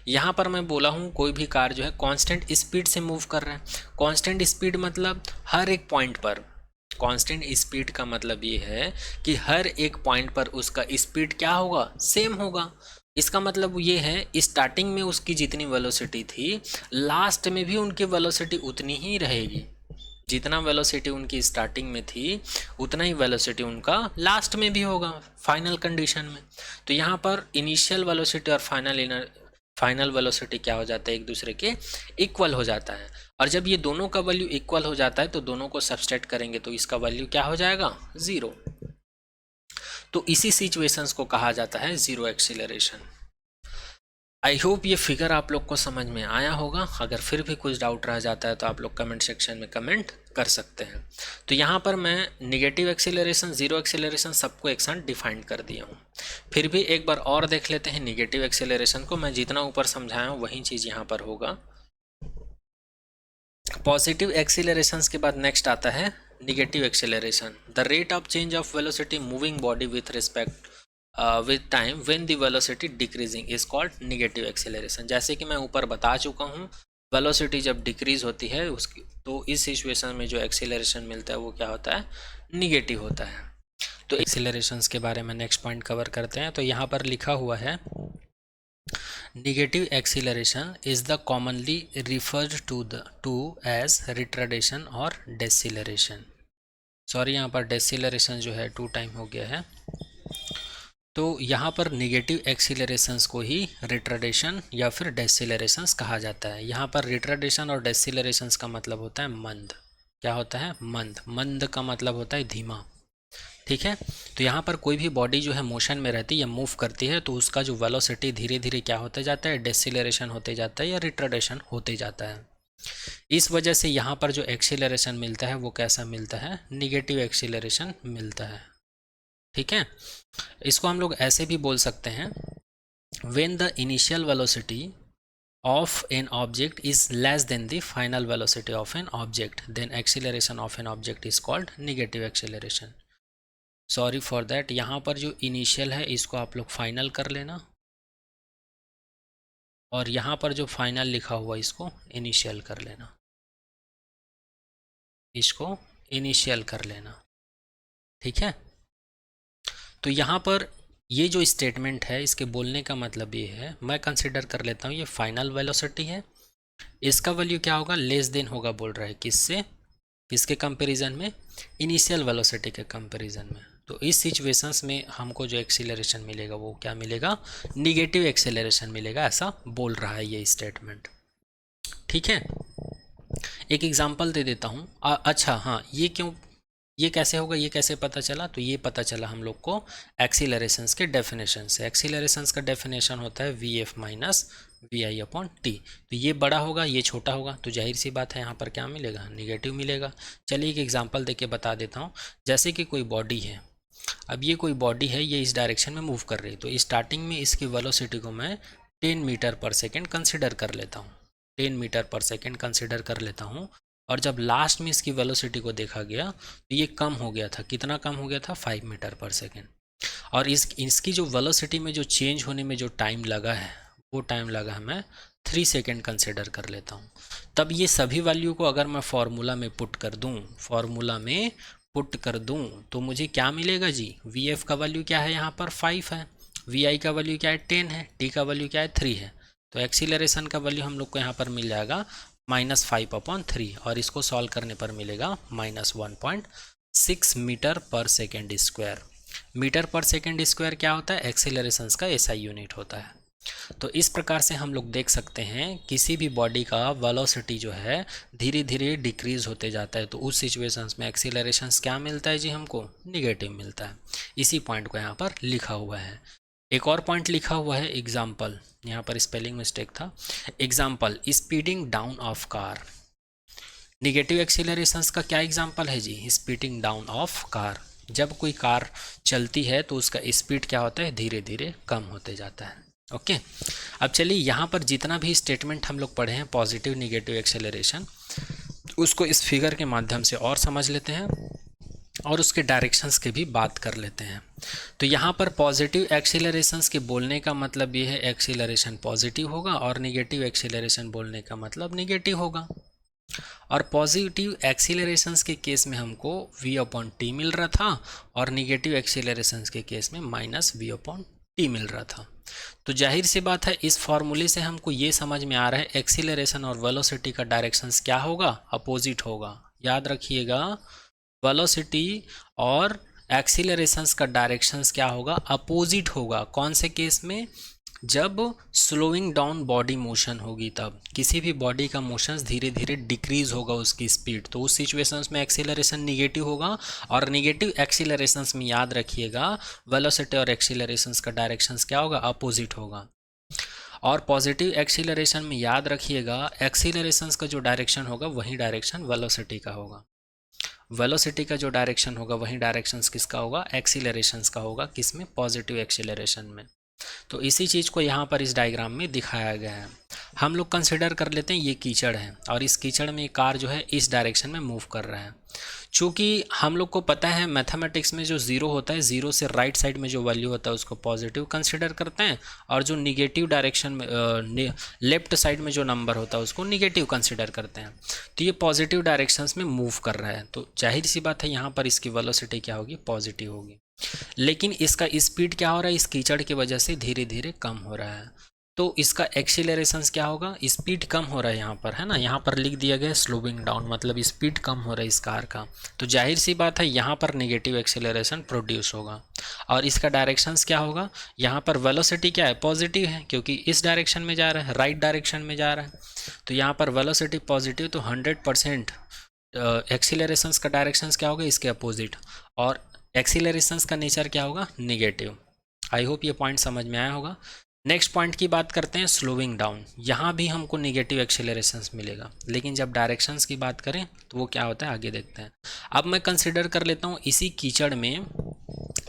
यहाँ पर मैं बोला हूँ कोई भी कार जो है कांस्टेंट स्पीड से मूव कर रहा है। कांस्टेंट स्पीड मतलब हर एक पॉइंट पर, कांस्टेंट स्पीड का मतलब ये है कि हर एक पॉइंट पर उसका स्पीड क्या होगा, सेम होगा। इसका मतलब ये है स्टार्टिंग में उसकी जितनी वेलोसिटी थी लास्ट में भी उनकी वेलोसिटी उतनी ही रहेगी। जितना वेलोसिटी उनकी स्टार्टिंग में थी उतना ही वेलोसिटी उनका लास्ट में भी होगा, फाइनल कंडीशन में। तो यहाँ पर इनिशियल वेलोसिटी और फाइनल वेलोसिटी क्या हो जाता है, एक दूसरे के इक्वल हो जाता है। और जब ये दोनों का वैल्यू इक्वल हो जाता है तो दोनों को सब्सट्रैक्ट करेंगे तो इसका वैल्यू क्या हो जाएगा, 0। तो इसी सिचुएशंस को कहा जाता है जीरो एक्सीलरेशन। आई होप ये फिगर आप लोग को समझ में आया होगा। अगर फिर भी कुछ डाउट रह जाता है तो आप लोग कमेंट सेक्शन में कमेंट कर सकते हैं। तो यहाँ पर मैं निगेटिव एक्सीलरेशन, जीरो एक्सीलरेशन सबको एक साथ डिफाइन कर दिया हूँ। फिर भी एक बार और देख लेते हैं निगेटिव एक्सीलरेशन को। मैं जितना ऊपर समझाया हूँ वही चीज़ यहाँ पर होगा। पॉजिटिव एक्सीलरेशंस के बाद नेक्स्ट आता है negative acceleration. The rate of change of velocity moving body with respect with time when the velocity decreasing is called negative acceleration. जैसे कि मैं ऊपर बता चुका हूँ, वेलोसिटी जब डिक्रीज होती है उसकी, तो इस सिचुएशन में जो एक्सीलरेशन मिलता है वो क्या होता है, निगेटिव होता है। तो एक्सीलरेशंस के बारे में नेक्स्ट पॉइंट कवर करते हैं। तो यहाँ पर लिखा हुआ है negative acceleration is the commonly referred to as retardation और deceleration। सॉरी यहाँ पर deceleration जो है 2 टाइम हो गया है। तो यहाँ पर निगेटिव एक्सीलरेशंस को ही रिट्राडेशन या फिर डेसिलरेशंस कहा जाता है। यहाँ पर रिट्राडेशन और डेसिलरेशंस का मतलब होता है मंद। क्या होता है, मंद। मंद का मतलब होता है धीमा, ठीक है। तो यहाँ पर कोई भी बॉडी जो है मोशन में रहती है या मूव करती है तो उसका जो वेलोसिटी धीरे धीरे क्या होते जाता है, डेसिलरेशन होते जाता है या रिट्राडेशन होते जाता है। इस वजह से यहाँ पर जो एक्सीलरेशन मिलता है वो कैसा मिलता है, निगेटिव एक्सीलरेशन मिलता है, ठीक है। इसको हम लोग ऐसे भी बोल सकते हैं, when the initial velocity of an object is less than the final velocity of an object, then acceleration of an object is called negative acceleration। Sorry for that, यहाँ पर जो इनिशियल है इसको आप लोग फाइनल कर लेना और यहाँ पर जो फाइनल लिखा हुआ इसको इनिशियल कर लेना, इसको इनिशियल कर लेना, ठीक है। तो यहाँ पर ये जो स्टेटमेंट है इसके बोलने का मतलब ये है, मैं कंसिडर कर लेता हूँ ये फाइनल वेलोसिटी है, इसका वैल्यू क्या होगा, लेस देन होगा बोल रहा है, किससे, किसके कंपैरिजन में, इनिशियल वेलोसिटी के कंपैरिजन में। तो इस सिचुएशंस में हमको जो एक्सीलरेशन मिलेगा वो क्या मिलेगा, निगेटिव एक्सीलरेशन मिलेगा, ऐसा बोल रहा है ये स्टेटमेंट, ठीक है। एक एग्जांपल दे देता हूँ। अच्छा हाँ, ये ये कैसे होगा, ये कैसे पता चला? तो ये पता चला हम लोग को एक्सीलरेशंस के डेफिनेशन से। एक्सीलरेशंस का डेफिनेशन होता है V F minus V I upon T. तो ये बड़ा होगा, ये छोटा होगा, तो जाहिर सी बात है यहाँ पर क्या मिलेगा, निगेटिव मिलेगा। चलिए एक एग्जांपल देके बता देता हूँ। जैसे कि कोई बॉडी है, अब ये कोई बॉडी है, ये इस डायरेक्शन में मूव कर रही है, तो स्टार्टिंग में इसकी वेलोसिटी को मैं 10 मीटर पर सेकेंड कंसिडर कर लेता हूँ, 10 मीटर पर सेकेंड कंसिडर कर लेता हूँ। और जब लास्ट में इसकी वेलोसिटी को देखा गया तो ये कम हो गया था, कितना कम हो गया था, 5 मीटर पर सेकेंड। और इसकी जो वेलोसिटी में जो चेंज होने में जो टाइम लगा है, वो टाइम लगा है मैं 3 सेकेंड कंसिडर कर लेता हूँ। तब ये सभी वैल्यू को अगर मैं फार्मूला में पुट कर दूँ, फार्मूला में पुट कर दूँ, तो मुझे क्या मिलेगा जी, वी एफ का वैल्यू क्या है यहाँ पर 5 है, वी आई का वैल्यू क्या है 10 है, टी का वैल्यू क्या है 3 है। तो एक्सीलरेशन का वैल्यू हम लोग को यहाँ पर मिल जाएगा -5/3, और इसको सॉल्व करने पर मिलेगा -1.6 metre per second square. Metre per second square क्या होता है, एक्सीलरेशंस का एसआई यूनिट होता है। तो इस प्रकार से हम लोग देख सकते हैं किसी भी बॉडी का वेलोसिटी जो है धीरे धीरे डिक्रीज होते जाता है, तो उस सिचुएशंस में एक्सीलरेशंस क्या मिलता है जी, हमको निगेटिव मिलता है। इसी पॉइंट को यहाँ पर लिखा हुआ है। एक और पॉइंट लिखा हुआ है एग्जाम्पल, यहाँ पर स्पेलिंग मिस्टेक था। Example, speeding down of car. Negative accelerations का क्या एग्जाम्पल है जी, स्पीडिंग डाउन ऑफ कार। जब कोई कार चलती है तो उसका स्पीड क्या होता है, धीरे धीरे कम होते जाता है। ओके, अब चलिए यहाँ पर जितना भी स्टेटमेंट हम लोग पढ़े हैं पॉजिटिव निगेटिव एक्सेलरेशन, उसको इस फिगर के माध्यम से और समझ लेते हैं और उसके डायरेक्शंस की भी बात कर लेते हैं। तो यहाँ पर पॉजिटिव एक्सीलरेशंस के बोलने का मतलब ये है एक्सीलरेशन पॉजिटिव होगा, और निगेटिव एक्सीलरेशन बोलने का मतलब निगेटिव होगा। और पॉजिटिव एक्सीलरेशंस के केस में हमको v/t मिल रहा था, और निगेटिव एक्सीलरेशंस के केस में -v/t मिल रहा था। तो जाहिर सी बात है इस फॉर्मूले से हमको ये समझ में आ रहा है एक्सीलरेशन और वेलोसिटी का डायरेक्शंस क्या होगा, अपोजिट होगा। याद रखिएगा, वेलोसिटी और एक्सीलरेशंस का डायरेक्शंस क्या होगा, अपोजिट होगा। कौन से केस में, जब स्लोइंग डाउन बॉडी मोशन होगी, तब किसी भी बॉडी का मोशंस धीरे धीरे डिक्रीज होगा उसकी स्पीड, तो उस सिचुएशंस में एक्सीलरेशन निगेटिव होगा। और निगेटिव एक्सीलरेशंस में याद रखिएगा वेलोसिटी और एक्सीलरेशंस का डायरेक्शंस क्या होगा, अपोजिट होगा। और पॉजिटिव एक्सीलरेशन में याद रखिएगा एक्सीलरेशंस का जो डायरेक्शन होगा वही डायरेक्शन वेलोसिटी का होगा। वेलोसिटी का जो डायरेक्शन होगा वही डायरेक्शंस किसका होगा, एक्सीलरेशंस का होगा। किसमें, पॉजिटिव एक्सीलरेशन में। तो इसी चीज़ को यहाँ पर इस डायग्राम में दिखाया गया है। हम लोग कंसिडर कर लेते हैं ये कीचड़ है, और इस कीचड़ में कार जो है इस डायरेक्शन में मूव कर रहा है। चूँकि हम लोग को पता है मैथमेटिक्स में जो ज़ीरो होता है, ज़ीरो से राइट साइड में जो वैल्यू होता है उसको पॉजिटिव कंसिडर करते हैं, और जो निगेटिव डायरेक्शन में लेफ्ट साइड में जो नंबर होता है उसको निगेटिव कंसिडर करते हैं। तो ये पॉजिटिव डायरेक्शंस में मूव कर रहा है, तो जाहिर सी बात है यहाँ पर इसकी वेलोसिटी क्या होगी, पॉजिटिव होगी। लेकिन इसका स्पीड क्या हो रहा है, इस कीचड़ की वजह से धीरे धीरे कम हो रहा है, तो इसका एक्सीलरेशंस क्या होगा, स्पीड कम हो रहा है यहाँ पर, है ना। यहाँ पर लिख दिया गया स्लोइंग डाउन, मतलब स्पीड कम हो रहा है इस कार का। तो जाहिर सी बात है यहाँ पर नेगेटिव एक्सीलरेशन प्रोड्यूस होगा। और इसका डायरेक्शंस क्या होगा, यहाँ पर वेलोसिटी क्या है, पॉजिटिव है, क्योंकि इस डायरेक्शन में जा रहा है, राइट डायरेक्शन में जा रहा है। तो यहाँ पर वेलोसिटी पॉजिटिव, तो 100% एक्सीलरेशंस का डायरेक्शंस क्या होगा, इसके अपोजिट। और एक्सीलरेशंस का नेचर क्या होगा, निगेटिव। आई होप ये पॉइंट समझ में आया होगा। नेक्स्ट पॉइंट की बात करते हैं, स्लोइंग डाउन। यहाँ भी हमको निगेटिव एक्सीलरेशंस मिलेगा, लेकिन जब डायरेक्शंस की बात करें तो वो क्या होता है, आगे देखते हैं। अब मैं कंसिडर कर लेता हूँ इसी कीचड़ में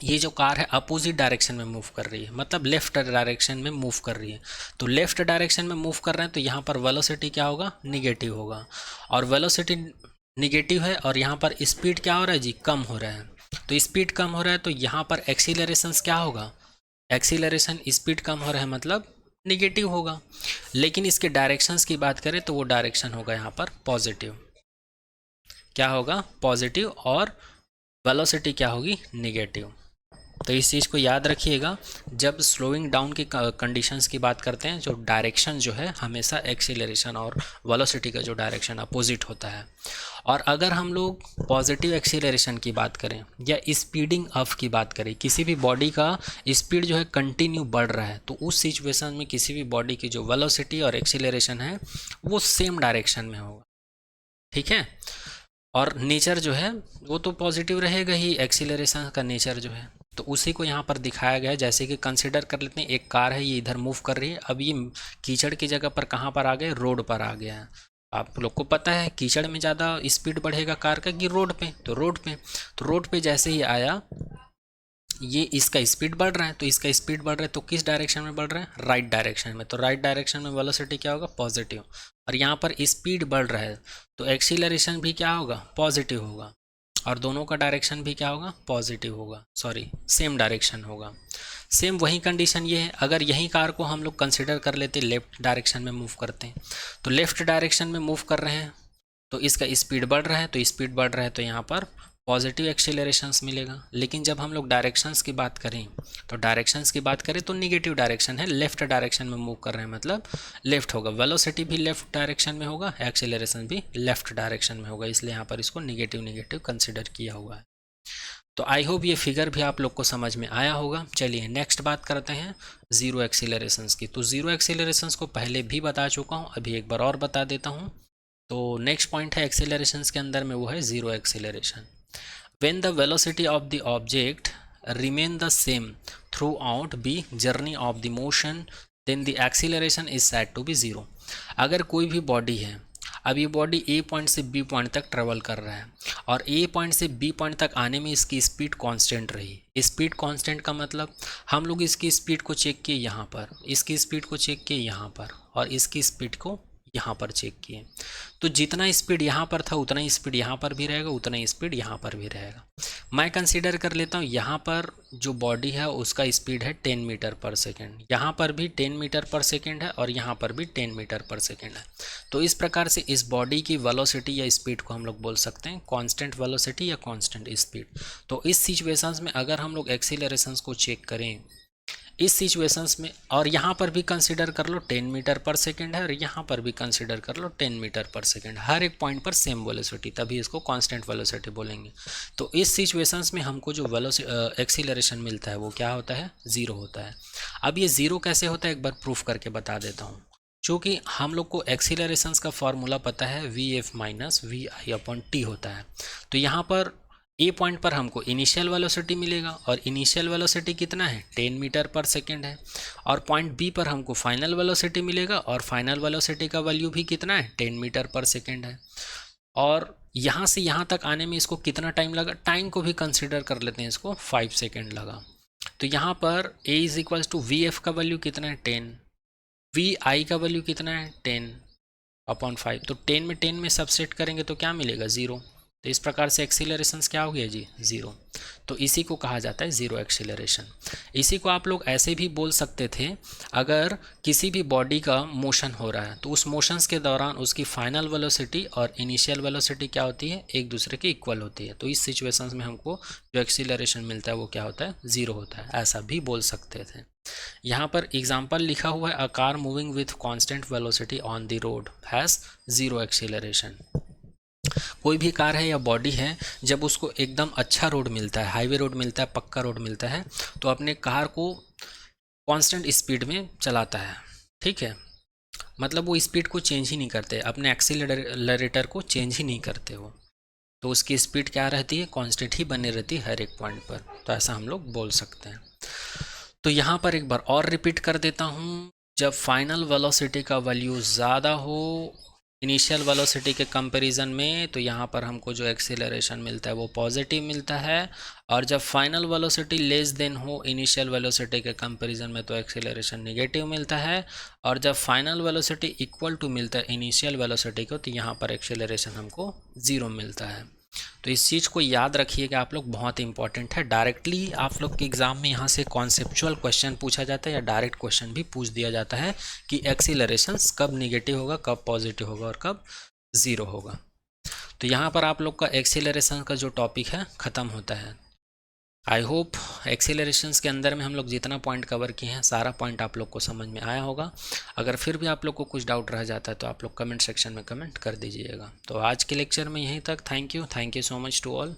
ये जो कार है अपोजिट डायरेक्शन में मूव कर रही है, मतलब लेफ्ट डायरेक्शन में मूव कर रही है। तो लेफ्ट डायरेक्शन में मूव कर रहे हैं तो यहाँ पर वेलोसिटी क्या होगा, निगेटिव होगा। और वेलोसिटी निगेटिव है और यहाँ पर स्पीड क्या हो रहा है जी, कम हो रहा है। तो स्पीड कम हो रहा है तो यहाँ पर एक्सीलरेशंस क्या होगा, एक्सीलरेशन, स्पीड कम हो रहा है मतलब निगेटिव होगा। लेकिन इसके डायरेक्शंस की बात करें तो वो डायरेक्शन होगा यहाँ पर पॉजिटिव। क्या होगा, पॉजिटिव, और वेलोसिटी क्या होगी, निगेटिव। तो इस चीज़ को याद रखिएगा, जब स्लोइंग डाउन की कंडीशंस की बात करते हैं, जो डायरेक्शन जो है हमेशा एक्सीलरेशन और वेलोसिटी का जो डायरेक्शन अपोजिट होता है। और अगर हम लोग पॉजिटिव एक्सीलरेशन की बात करें या स्पीडिंग अप की बात करें, किसी भी बॉडी का स्पीड जो है कंटिन्यू बढ़ रहा है, तो उस सिचुएशन में किसी भी बॉडी की जो वेलोसिटी और एक्सीलरेशन है वो सेम डायरेक्शन में होगा। ठीक है, और नेचर जो है वो तो पॉजिटिव रहेगा ही, एक्सीलरेशन का नेचर जो है, तो उसी को यहाँ पर दिखाया गया है। जैसे कि कंसिडर कर लेते हैं एक कार है, ये इधर मूव कर रही है, अब ये कीचड़ की जगह पर कहाँ पर आ गए, रोड पर आ गया है। आप लोग को पता है कीचड़ में ज़्यादा स्पीड बढ़ेगा कार का कि रोड पे, तो रोड पे जैसे ही आया, ये इसका स्पीड बढ़ रहा है, तो इसका स्पीड बढ़ रहा है तो किस डायरेक्शन में बढ़ रहा है, राइट डायरेक्शन में, तो राइट डायरेक्शन में वेलोसिटी क्या होगा, पॉजिटिव। और यहाँ पर स्पीड बढ़ रहा है तो एक्सीलरेशन भी क्या होगा, पॉजिटिव होगा, और दोनों का डायरेक्शन भी क्या होगा, पॉजिटिव होगा, सॉरी सेम डायरेक्शन होगा। सेम वही कंडीशन ये है, अगर यही कार को हम लोग कंसिडर कर लेते लेफ्ट डायरेक्शन में मूव करते हैं, तो लेफ्ट डायरेक्शन में मूव कर रहे हैं तो इसका स्पीड बढ़ रहा है, तो स्पीड बढ़ रहा है तो यहाँ पर पॉजिटिव एक्सीलरेशंस मिलेगा। लेकिन जब हम लोग डायरेक्शंस की बात करें, तो डायरेक्शंस की बात करें तो निगेटिव डायरेक्शन है, लेफ्ट डायरेक्शन में मूव कर रहे हैं, मतलब लेफ्ट होगा, वेलोसिटी भी लेफ्ट डायरेक्शन में होगा, एक्सीलरेशन भी लेफ्ट डायरेक्शन में होगा, इसलिए यहाँ पर इसको निगेटिव कंसिडर किया हुआ है। तो आई होप ये फिगर भी आप लोग को समझ में आया होगा। चलिए नेक्स्ट बात करते हैं जीरो एक्सीलरेशंस की। तो जीरो एक्सीलरेशंस को पहले भी बता चुका हूँ, अभी एक बार और बता देता हूँ। तो नेक्स्ट पॉइंट है एक्सीलरेशंस के अंदर में, वो है zero acceleration. When the velocity of the object remain the same throughout be journey of the motion, then the acceleration is said to be zero. अगर कोई भी बॉडी है, अब ये बॉडी ए पॉइंट से बी पॉइंट तक travel कर रहा है, और ए पॉइंट से बी पॉइंट तक आने में इसकी स्पीड कांस्टेंट रही। स्पीड कांस्टेंट का मतलब हम लोग इसकी स्पीड को चेक किए यहाँ पर, इसकी स्पीड को चेक किए यहाँ पर, और इसकी स्पीड को यहाँ पर चेक किए। तो जितना स्पीड यहाँ पर था उतना ही स्पीड यहाँ पर भी रहेगा, उतना ही स्पीड यहाँ पर भी रहेगा। मैं कंसीडर कर लेता हूँ यहाँ पर जो बॉडी है उसका स्पीड है 10 मीटर पर सेकेंड, यहाँ पर भी 10 मीटर पर सेकेंड है, और यहाँ पर भी 10 मीटर पर सेकेंड है। तो इस प्रकार से इस बॉडी की वेलोसिटी या स्पीड को हम लोग बोल सकते हैं कांस्टेंट वेलोसिटी या कांस्टेंट स्पीड। तो इस सिचुएशंस में अगर हम लोग एक्सीलरेशंस को चेक करें इस सिचुएशंस में, और यहाँ पर भी कंसीडर कर लो 10 मीटर पर सेकेंड है, और यहाँ पर भी कंसीडर कर लो 10 मीटर पर सेकेंड, हर एक पॉइंट पर सेम वेलोसिटी, तभी इसको कांस्टेंट वेलोसिटी बोलेंगे। तो इस सिचुएशंस में हमको जो एक्सीलरेशन मिलता है वो क्या होता है, ज़ीरो होता है। अब ये ज़ीरो कैसे होता है एक बार प्रूफ करके बता देता हूँ। चूँकि हम लोग को एक्सीलरेशंस का फॉर्मूला पता है VF माइनस VI/T होता है, तो यहाँ पर ए पॉइंट पर हमको इनिशियल वेलोसिटी मिलेगा, और इनिशियल वेलोसिटी कितना है, 10 मीटर पर सेकेंड है। और पॉइंट बी पर हमको फाइनल वेलोसिटी मिलेगा, और फाइनल वेलोसिटी का वैल्यू भी कितना है, 10 मीटर पर सेकेंड है। और यहाँ से यहाँ तक आने में इसको कितना टाइम लगा, टाइम को भी कंसिडर कर लेते हैं, इसको 5 सेकेंड लगा। तो यहाँ पर A is equals to VF का वैल्यू कितना है, 10, VI का वैल्यू कितना है, 10/5। तो 10 में 10 में सबसेट करेंगे तो क्या मिलेगा, ज़ीरो। तो इस प्रकार से एक्सीलरेशंस क्या हो गया जी, ज़ीरो। तो इसी को कहा जाता है ज़ीरो एक्सीलरेशन। इसी को आप लोग ऐसे भी बोल सकते थे, अगर किसी भी बॉडी का मोशन हो रहा है तो उस मोशंस के दौरान उसकी फाइनल वेलोसिटी और इनिशियल वेलोसिटी क्या होती है, एक दूसरे के इक्वल होती है। तो इस सिचुएशंस में हमको जो एक्सीलरेशन मिलता है वो क्या होता है, ज़ीरो होता है, ऐसा भी बोल सकते थे। यहाँ पर एग्जाम्पल लिखा हुआ है, a car moving with constant velocity on the road has zero acceleration. कोई भी कार है या बॉडी है, जब उसको एकदम अच्छा रोड मिलता है, हाईवे रोड मिलता है, पक्का रोड मिलता है, तो अपने कार को कांस्टेंट स्पीड में चलाता है, ठीक है, मतलब वो स्पीड को चेंज ही नहीं करते, अपने एक्सीलरेटर को चेंज ही नहीं करते वो, तो उसकी स्पीड क्या रहती है, कांस्टेंट ही बनी रहती है हर एक पॉइंट पर। तो ऐसा हम लोग बोल सकते हैं। तो यहाँ पर एक बार और रिपीट कर देता हूँ, जब फाइनल वेलोसिटी का वैल्यू ज़्यादा हो इनिशियल वेलोसिटी के कंपैरिजन में, तो यहाँ पर हमको जो एक्सीलरेशन मिलता है वो पॉजिटिव मिलता है, और जब फाइनल वेलोसिटी लेस देन हो इनिशियल वेलोसिटी के कंपैरिजन में तो एक्सीलरेशन नेगेटिव मिलता है, और जब फाइनल वेलोसिटी इक्वल टू मिलता है इनिशियल वेलोसिटी को तो यहाँ पर एक्सीलरेशन हमको ज़ीरो मिलता है। तो इस चीज़ को याद रखिएगा आप लोग, बहुत इंपॉर्टेंट है। डायरेक्टली आप लोग के एग्ज़ाम में यहाँ से कॉन्सेप्चुअल क्वेश्चन पूछा जाता है, या डायरेक्ट क्वेश्चन भी पूछ दिया जाता है कि एक्सीलरेशंस कब नेगेटिव होगा, कब पॉजिटिव होगा, और कब ज़ीरो होगा। तो यहाँ पर आप लोग का एक्सीलरेशन का जो टॉपिक है ख़त्म होता है। आई होप एक्सीलरेशंस के अंदर में हम लोग जितना पॉइंट कवर किए हैं सारा पॉइंट आप लोग को समझ में आया होगा। अगर फिर भी आप लोग को कुछ डाउट रह जाता है तो आप लोग कमेंट सेक्शन में कमेंट कर दीजिएगा। तो आज के लेक्चर में यहीं तक। Thank you so much to all.